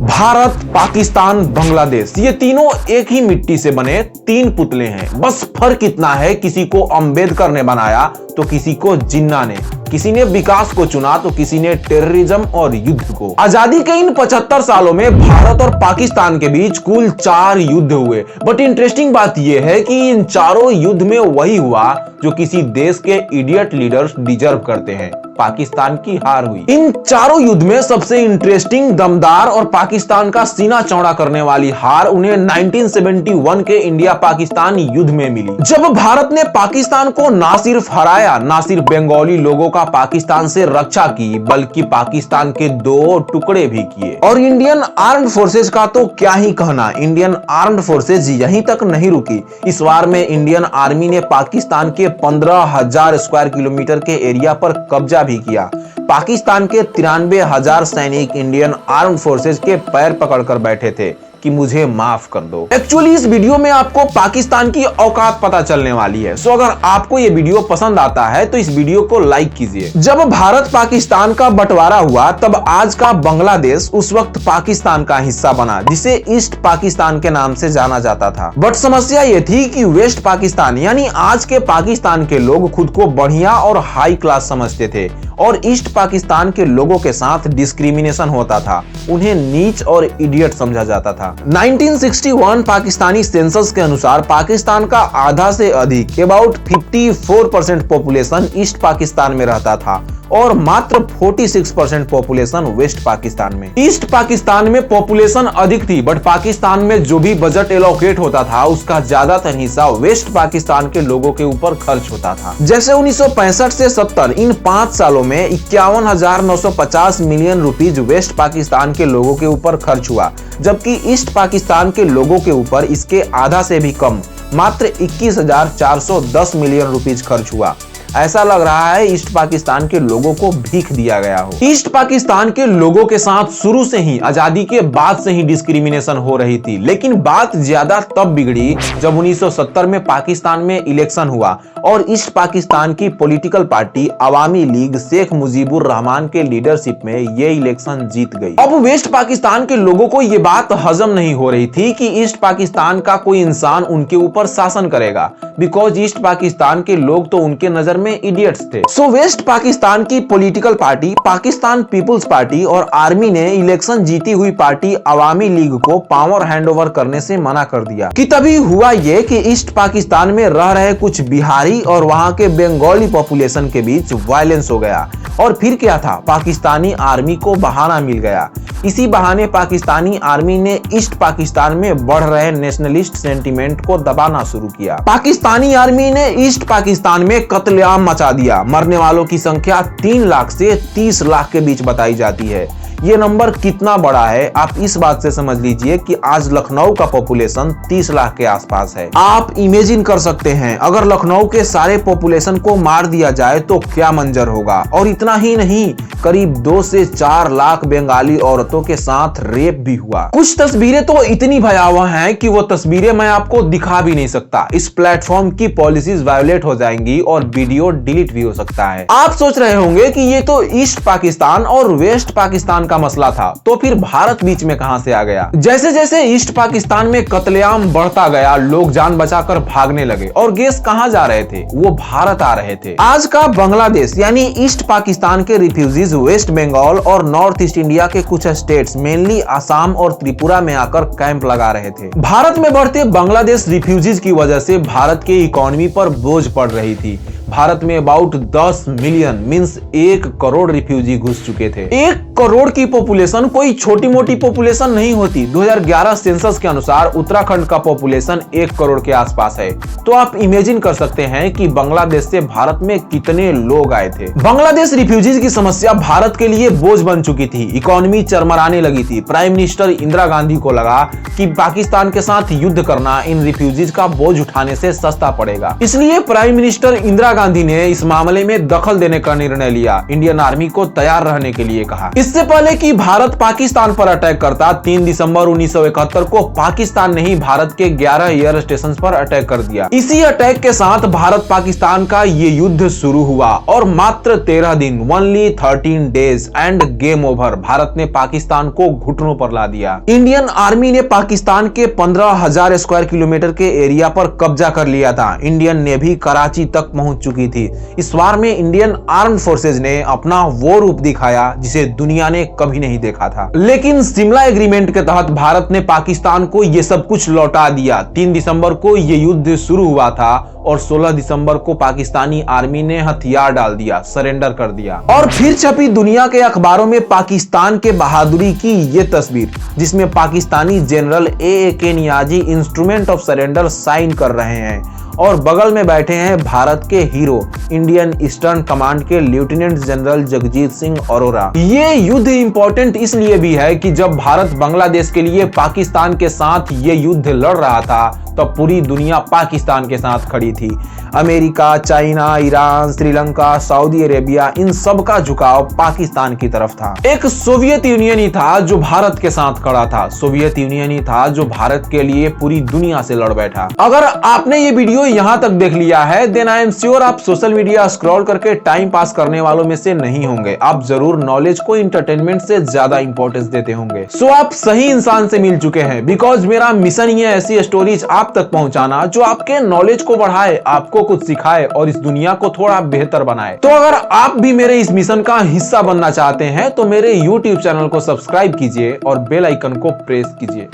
भारत, पाकिस्तान, बांग्लादेश, ये तीनों एक ही मिट्टी से बने तीन पुतले हैं। बस फर्क इतना है, किसी को अंबेडकर ने बनाया तो किसी को जिन्ना ने, किसी ने विकास को चुना तो किसी ने टेररिज्म और युद्ध को। आजादी के इन 75 सालों में भारत और पाकिस्तान के बीच कुल 4 युद्ध हुए। बट इंटरेस्टिंग बात यह है कि इन चारों युद्ध में वही हुआ जो किसी देश के इडियट लीडर्स डिजर्व करते हैं, पाकिस्तान की हार हुई। इन चारों युद्ध में सबसे इंटरेस्टिंग, दमदार और पाकिस्तान का सीना चौड़ा करने वाली हार उन्हें 1971 के इंडिया पाकिस्तान युद्ध में मिली, जब भारत ने पाकिस्तान को ना सिर्फ हराया, ना सिर्फ बंगाली लोगों का पाकिस्तान से रक्षा की, बल्कि पाकिस्तान के 2 टुकड़े भी किए। और इंडियन आर्म्ड फोर्सेज का तो क्या ही कहना, इंडियन आर्म्ड फोर्सेज यहीं तक नहीं रुकी। इस वार में इंडियन आर्मी ने पाकिस्तान के 15,000 स्क्वायर किलोमीटर के एरिया पर कब्जा भी किया। पाकिस्तान के 93,000 सैनिक इंडियन आर्म्ड फोर्सेज के पैर पकड़कर बैठे थे कि मुझे माफ कर दो। एक्चुअली इस वीडियो में आपको पाकिस्तान की औकात पता चलने वाली है। सो अगर आपको ये वीडियो पसंद आता है तो इस वीडियो को लाइक कीजिए। जब भारत पाकिस्तान का बंटवारा हुआ तब आज का बांग्लादेश उस वक्त पाकिस्तान का हिस्सा बना, जिसे ईस्ट पाकिस्तान के नाम से जाना जाता था। बट समस्या ये थी कि वेस्ट पाकिस्तान यानी आज के पाकिस्तान के लोग खुद को बढ़िया और हाई क्लास समझते थे और ईस्ट पाकिस्तान के लोगों के साथ डिस्क्रिमिनेशन होता था, उन्हें नीच और इडियट समझा जाता था। 1961 पाकिस्तानी सेंसस के अनुसार पाकिस्तान का आधा से अधिक अबाउट 54% पॉपुलेशन ईस्ट पाकिस्तान में रहता था और मात्र 46% पॉपुलेशन वेस्ट पाकिस्तान में। ईस्ट पाकिस्तान में पॉपुलेशन अधिक थी, बट पाकिस्तान में जो भी बजट एलोकेट होता था उसका ज्यादातर हिस्सा वेस्ट पाकिस्तान के लोगों के ऊपर खर्च होता था। जैसे 1965 से 70 इन 5 सालों में 51,950 मिलियन रुपीज वेस्ट पाकिस्तान के लोगों के ऊपर खर्च हुआ, जबकि ईस्ट पाकिस्तान के लोगों के ऊपर इसके आधा से भी कम मात्र 21,410 मिलियन रुपीज खर्च हुआ। ऐसा लग रहा है ईस्ट पाकिस्तान के लोगों को भीख दिया गया हो। ईस्ट पाकिस्तान के लोगों के साथ शुरू से ही, आजादी के बाद से ही डिस्क्रिमिनेशन हो रही थी, लेकिन बात ज्यादा तब बिगड़ी जब 1970 में पाकिस्तान में इलेक्शन हुआ और ईस्ट पाकिस्तान की political party Awami league Sheikh Mujibur Rahman के लीडरशिप में ये इलेक्शन जीत गई। अब वेस्ट पाकिस्तान के लोगों को ये बात हजम नहीं हो रही थी कि ईस्ट पाकिस्तान का कोई इंसान उनके ऊपर शासन करेगा, बिकॉज ईस्ट पाकिस्तान के लोग तो उनके नजर में इडियट्स थे। सो वेस्ट पाकिस्तान की पॉलिटिकल पार्टी पाकिस्तान पीपुल्स पार्टी और आर्मी ने इलेक्शन जीती हुई पार्टी अवामी लीग को पावर हैंडओवर करने से मना कर दिया। कि तभी हुआ ये कि ईस्ट पाकिस्तान में रह रहे कुछ बिहारी और वहां के बंगाली पॉपुलेशन के बीच वायलेंस हो गया। और फिर क्या था, पाकिस्तानी आर्मी को बहाना मिल गया। इसी बहाने पाकिस्तानी आर्मी ने ईस्ट पाकिस्तान में बढ़ रहे नेशनलिस्ट सेंटीमेंट को दबाना शुरू किया। पाकिस्तानी आर्मी ने ईस्ट पाकिस्तान में कत्लेआम मचा दिया। मरने वालों की संख्या 3 लाख से 30 लाख के बीच बताई जाती है। ये नंबर कितना बड़ा है आप इस बात से समझ लीजिए कि आज लखनऊ का पॉपुलेशन 30 लाख के आसपास है। आप इमेजिन कर सकते हैं अगर लखनऊ के सारे पॉपुलेशन को मार दिया जाए तो क्या मंजर होगा। और इतना ही नहीं, करीब 2 से 4 लाख बंगाली औरतों के साथ रेप भी हुआ। कुछ तस्वीरें तो इतनी भयावह हैं कि वो तस्वीरें मैं आपको दिखा भी नहीं सकता। इस प्लेटफॉर्म की पॉलिसीज वायोलेट हो जाएंगी और वीडियो डिलीट भी हो सकता है। आप सोच रहे होंगे कि ये तो ईस्ट पाकिस्तान और वेस्ट पाकिस्तान का मसला था, तो फिर भारत बीच में कहां से आ गया। जैसे जैसे ईस्ट पाकिस्तान में कत्लेआम बढ़ता गया, लोग जान बचाकर भागने लगे और गेस कहां जा रहे थे, वो भारत आ रहे थे। आज का बांग्लादेश यानी ईस्ट पाकिस्तान के रिफ्यूजीज वेस्ट बंगाल और नॉर्थ ईस्ट इंडिया के कुछ स्टेट्स मेनली आसाम और त्रिपुरा में आकर कैंप लगा रहे थे। भारत में बढ़ते बांग्लादेश रिफ्यूजीज की वजह से भारत के इकोनॉमी पर बोझ पड़ रही थी। भारत में about 10 million means 1 crore refugee घुस चुके थे। 1 करोड़ की पॉपुलेशन कोई छोटी मोटी पॉपुलेशन नहीं होती। 2011 सेंसस के अनुसार उत्तराखंड का पॉपुलेशन 1 करोड़ के आसपास है। तो आप इमेजिन कर सकते हैं कि बांग्लादेश से भारत में कितने लोग आए थे। बांग्लादेश रिफ्यूजीज की समस्या भारत के लिए बोझ बन चुकी थी। इकोनॉमी चरमराने लगी थी। प्राइम मिनिस्टर इंदिरा गांधी को लगा कि पाकिस्तान के साथ युद्ध करना इन रिफ्यूजीज का बोझ उठाने से सस्ता पड़ेगा। इसलिए प्राइम मिनिस्टर इंदिरा गांधी ने इस मामले में दखल देने का निर्णय लिया। इंडियन आर्मी को तैयार रहने के लिए कहा। इस इससे पहले कि भारत पाकिस्तान पर अटैक करता, 3 दिसंबर 1971 को पाकिस्तान ने ही भारत के 11 एयर स्टेशन पर अटैक कर दिया। इसी अटैक के साथ भारत पाकिस्तान का ये युद्ध शुरू हुआ और मात्र 13 दिन, only 13 days end game over, Bharat ने पाकिस्तान को घुटनों पर ला दिया। इंडियन आर्मी ने पाकिस्तान के 15,000 स्क्वायर किलोमीटर के एरिया पर कब्जा कर लिया था। इंडियन नेवी कराची तक पहुंच चुकी थी। इस वार में इंडियन आर्म फोर्सेज ने अपना वो रूप दिखाया जिसे दुनिया ने कभी नहीं देखा था। लेकिन शिमला एग्रीमेंट के तहत भारत ने पाकिस्तान को ये सब कुछ लौटा दिया। 3 दिसंबर को ये युद्ध शुरू हुआ था और 16 दिसंबर को पाकिस्तानी आर्मी ने हथियार डाल दिया, सरेंडर कर दिया। और फिर छपी दुनिया के अखबारों में पाकिस्तान के बहादुरी की ये तस्वीर, जिसमें Pakistani general A K. Niazi instrument of surrender sign कर रहे हैं और बगल में बैठे हैं भारत के हीरो, इंडियन ईस्टर्न कमांड के लेफ्टिनेंट जनरल जगजीत सिंह अरोरा। ये युद्ध इंपॉर्टेंट इसलिए भी है कि जब भारत बांग्लादेश के लिए पाकिस्तान के साथ ये युद्ध लड़ रहा था तब पूरी दुनिया पाकिस्तान के साथ खड़ी थी। America, China, Iran, Sri Lanka, Saudi Arabia, इन सब का झुकाव पाकिस्तान की तरफ था। एक सोवियत यूनियन ही था जो भारत के साथ खड़ा था। सोवियत यूनियन ही था जो भारत के लिए पूरी दुनिया से लड़ बैठा। अगर आपने ये वीडियो यहां तक देख लिया है, देन आई एम श्योर आप सोशल मीडिया स्क्रॉल करके टाइम पास करने वालों में से नहीं होंगे। आप जरूर नॉलेज को एंटरटेनमेंट से ज्यादा इंपॉर्टेंस देते होंगे। सो आप सही इंसान से मिल चुके हैं, बिकॉज मेरा मिशन ही है ऐसी स्टोरीज आप तक पहुंचाना जो आपके नॉलेज को बढ़ाए, आपको कुछ सिखाए और इस दुनिया को थोड़ा बेहतर बनाए। तो अगर आप भी मेरे इस मिशन का हिस्सा बनना चाहते हैं तो मेरे YouTube चैनल को सब्सक्राइब कीजिए और बेल आइकन को प्रेस कीजिए।